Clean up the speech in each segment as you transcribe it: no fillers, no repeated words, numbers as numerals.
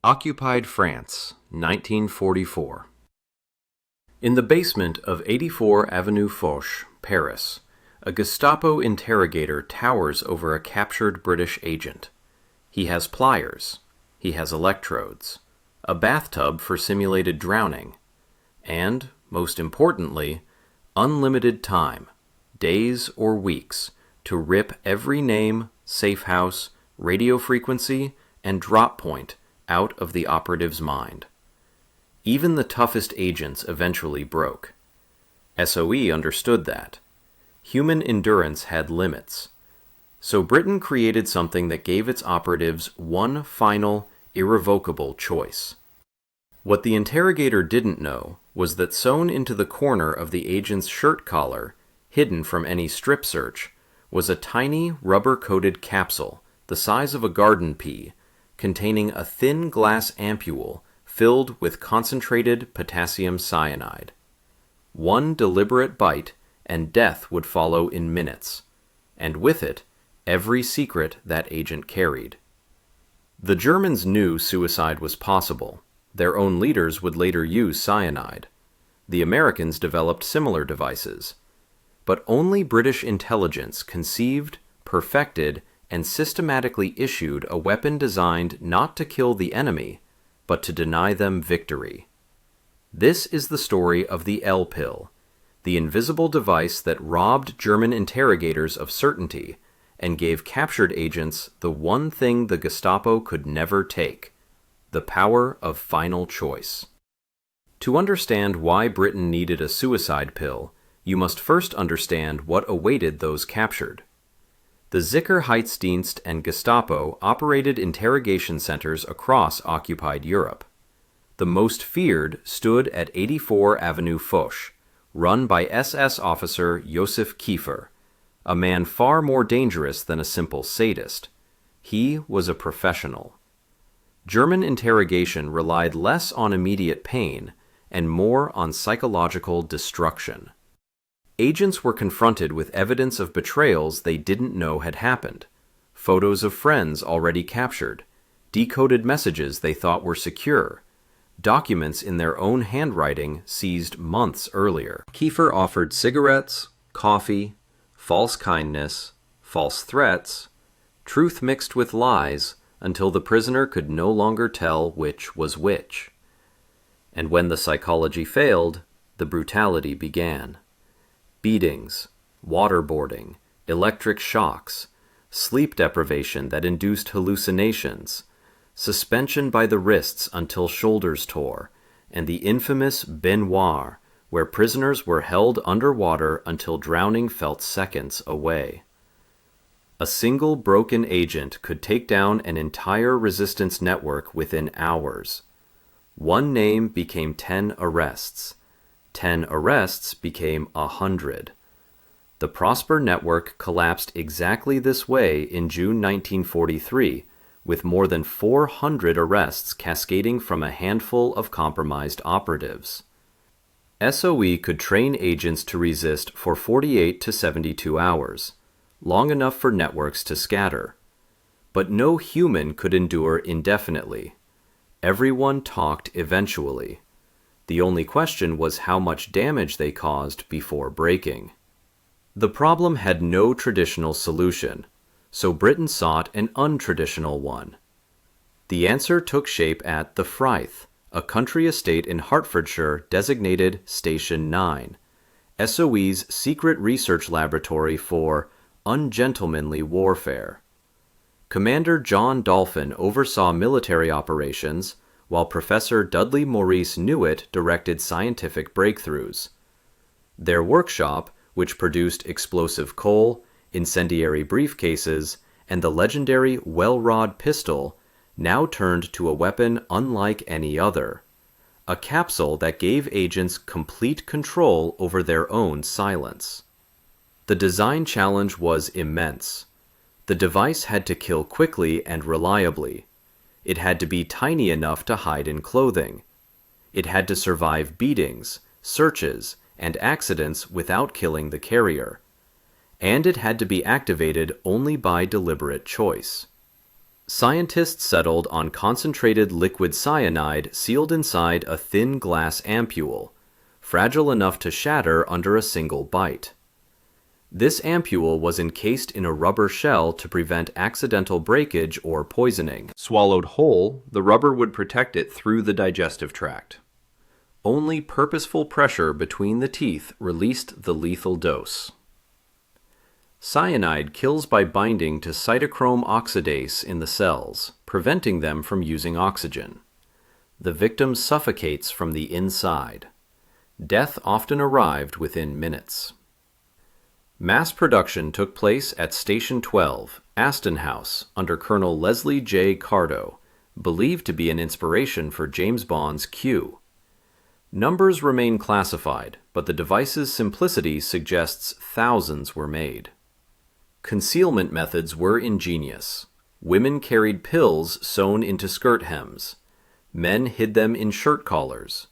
Occupied France, 1944. In the basement of 84 Avenue Foch, Paris, a Gestapo interrogator towers over a captured British agent. He has pliers, he has electrodes, a bathtub for simulated drowning, and, most importantly, unlimited time, days or weeks, to rip every name, safe house, radio frequency, and drop point out of the operative's mind. Even the toughest agents eventually broke. SOE understood that. Human endurance had limits. So Britain created something that gave its operatives one final, irrevocable choice. What the interrogator didn't know was that sewn into the corner of the agent's shirt collar, hidden from any strip search, was a tiny rubber-coated capsule the size of a garden pea, containing a thin glass ampule filled with concentrated potassium cyanide. One deliberate bite, and death would follow in minutes, and with it, every secret that agent carried. The Germans knew suicide was possible. Their own leaders would later use cyanide. The Americans developed similar devices. But only British intelligence conceived, perfected, and systematically issued a weapon designed not to kill the enemy, but to deny them victory. This is the story of the L-pill, the invisible device that robbed German interrogators of certainty and gave captured agents the one thing the Gestapo could never take: the power of final choice. To understand why Britain needed a suicide pill, you must first understand what awaited those captured. The Sicherheitsdienst and Gestapo operated interrogation centers across occupied Europe. The most feared stood at 84 Avenue Foch, run by SS officer Josef Kiefer, a man far more dangerous than a simple sadist. He was a professional. German interrogation relied less on immediate pain and more on psychological destruction. Agents were confronted with evidence of betrayals they didn't know had happened, photos of friends already captured, decoded messages they thought were secure, documents in their own handwriting seized months earlier. Kiefer offered cigarettes, coffee, false kindness, false threats, truth mixed with lies, until the prisoner could no longer tell which was which. And when the psychology failed, the brutality began. Beatings, waterboarding, electric shocks, sleep deprivation that induced hallucinations, suspension by the wrists until shoulders tore, and the infamous baignoire, where prisoners were held underwater until drowning felt seconds away. A single broken agent could take down an entire resistance network within hours. One name became 10 arrests. 10 arrests became 100. The Prosper network collapsed exactly this way in June 1943, with more than 400 arrests cascading from a handful of compromised operatives. SOE could train agents to resist for 48 to 72 hours, long enough for networks to scatter. But no human could endure indefinitely. Everyone talked eventually. The only question was how much damage they caused before breaking. The problem had no traditional solution, so Britain sought an untraditional one. The answer took shape at the Fryth, a country estate in Hertfordshire designated Station 9, SOE's secret research laboratory for ungentlemanly warfare. Commander John Dolphin oversaw military operations, while Professor Dudley Maurice Newitt directed scientific breakthroughs. Their workshop, which produced explosive coal, incendiary briefcases, and the legendary well-rod pistol, now turned to a weapon unlike any other, a capsule that gave agents complete control over their own silence. The design challenge was immense. The device had to kill quickly and reliably. It had to be tiny enough to hide in clothing. It had to survive beatings, searches, and accidents without killing the carrier. And it had to be activated only by deliberate choice. Scientists settled on concentrated liquid cyanide sealed inside a thin glass ampule, fragile enough to shatter under a single bite. This ampule was encased in a rubber shell to prevent accidental breakage or poisoning. Swallowed whole, the rubber would protect it through the digestive tract. Only purposeful pressure between the teeth released the lethal dose. Cyanide kills by binding to cytochrome oxidase in the cells, preventing them from using oxygen. The victim suffocates from the inside. Death often arrived within minutes. Mass production took place at Station 12, Aston House, under Colonel Leslie J. Cardo, believed to be an inspiration for James Bond's Q. Numbers remain classified, but the device's simplicity suggests thousands were made. Concealment methods were ingenious. Women carried pills sewn into skirt hems. Men hid them in shirt collars.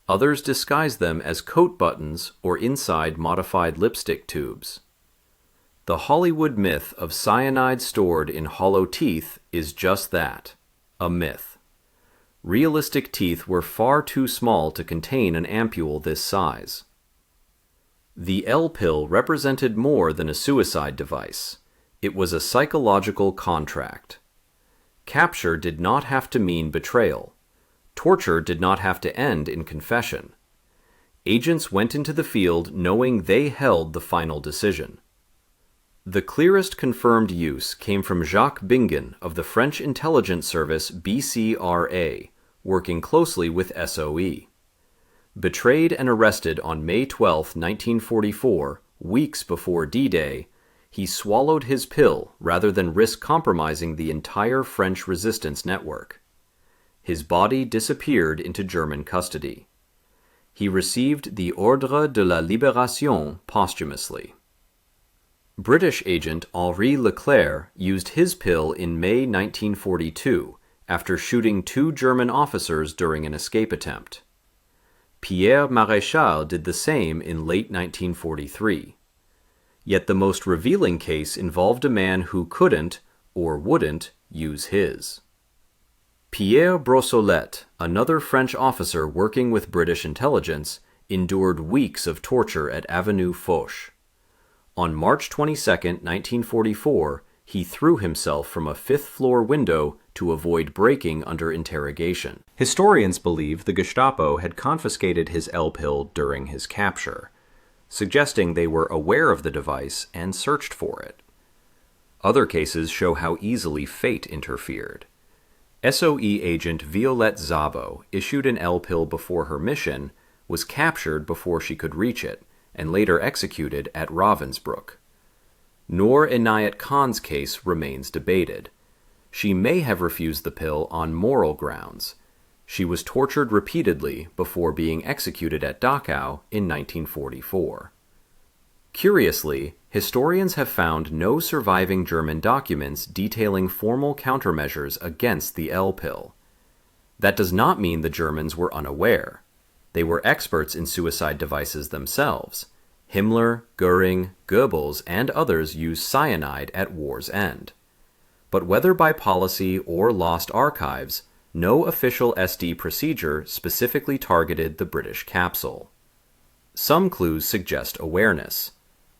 Others disguised them as coat buttons or inside modified lipstick tubes. The Hollywood myth of cyanide stored in hollow teeth is just that, a myth. Realistic teeth were far too small to contain an ampule this size. The L-pill represented more than a suicide device. It was a psychological contract. Capture did not have to mean betrayal. Torture did not have to end in confession. Agents went into the field knowing they held the final decision. The clearest confirmed use came from Jacques Bingen of the French intelligence service BCRA, working closely with SOE. Betrayed and arrested on May 12, 1944, weeks before D-Day, he swallowed his pill rather than risk compromising the entire French resistance network. His body disappeared into German custody. He received the Ordre de la Libération posthumously. British agent Henri Leclerc used his pill in May 1942 after shooting 2 German officers during an escape attempt. Pierre Maréchal did the same in late 1943. Yet the most revealing case involved a man who couldn't, or wouldn't, use his. Pierre Brossolette, another French officer working with British intelligence, endured weeks of torture at Avenue Foch. On March 22, 1944, he threw himself from a 5th-floor window to avoid breaking under interrogation. Historians believe the Gestapo had confiscated his L-pill during his capture, suggesting they were aware of the device and searched for it. Other cases show how easily fate interfered. SOE agent Violette Szabo issued an L-pill before her mission, was captured before she could reach it, and later executed at Ravensbrück. Noor Inayat Khan's case remains debated. She may have refused the pill on moral grounds. She was tortured repeatedly before being executed at Dachau in 1944. Curiously, historians have found no surviving German documents detailing formal countermeasures against the L-pill. That does not mean the Germans were unaware. They were experts in suicide devices themselves. Himmler, Goering, Goebbels, and others used cyanide at war's end. But whether by policy or lost archives, no official SD procedure specifically targeted the British capsule. Some clues suggest awareness.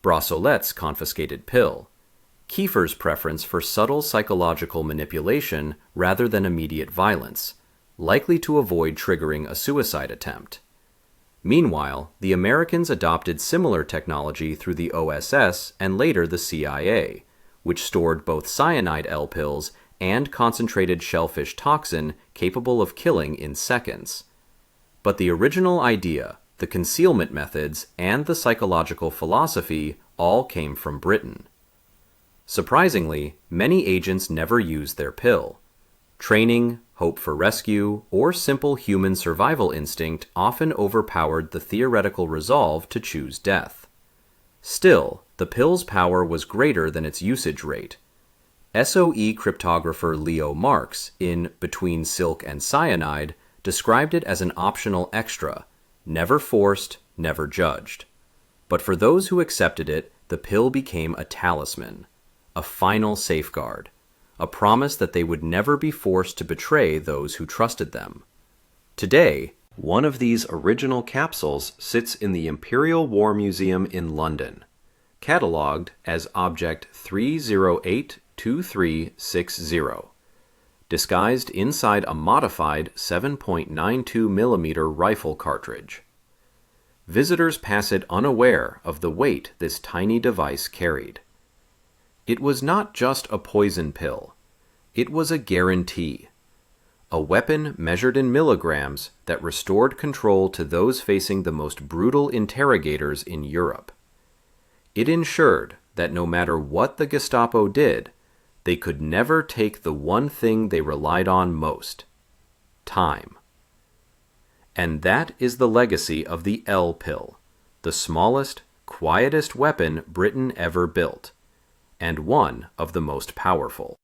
Brossolette's confiscated pill. Kiefer's preference for subtle psychological manipulation rather than immediate violence, likely to avoid triggering a suicide attempt. Meanwhile, the Americans adopted similar technology through the OSS and later the CIA, which stored both cyanide L-pills and concentrated shellfish toxin capable of killing in seconds. But the original idea, the concealment methods, and the psychological philosophy all came from Britain. Surprisingly, many agents never used their pill. Training, hope for rescue, or simple human survival instinct often overpowered the theoretical resolve to choose death. Still, the pill's power was greater than its usage rate. SOE cryptographer Leo Marx, in Between Silk and Cyanide, described it as an optional extra, never forced, never judged. But for those who accepted it, the pill became a talisman, a final safeguard, a promise that they would never be forced to betray those who trusted them. Today, one of these original capsules sits in the Imperial War Museum in London, catalogued as Object 3082360, disguised inside a modified 7.92 mm rifle cartridge. Visitors pass it unaware of the weight this tiny device carried. It was not just a poison pill. It was a guarantee. A weapon measured in milligrams that restored control to those facing the most brutal interrogators in Europe. It ensured that no matter what the Gestapo did, they could never take the one thing they relied on most: time. And that is the legacy of the L pill, the smallest, quietest weapon Britain ever built, and one of the most powerful.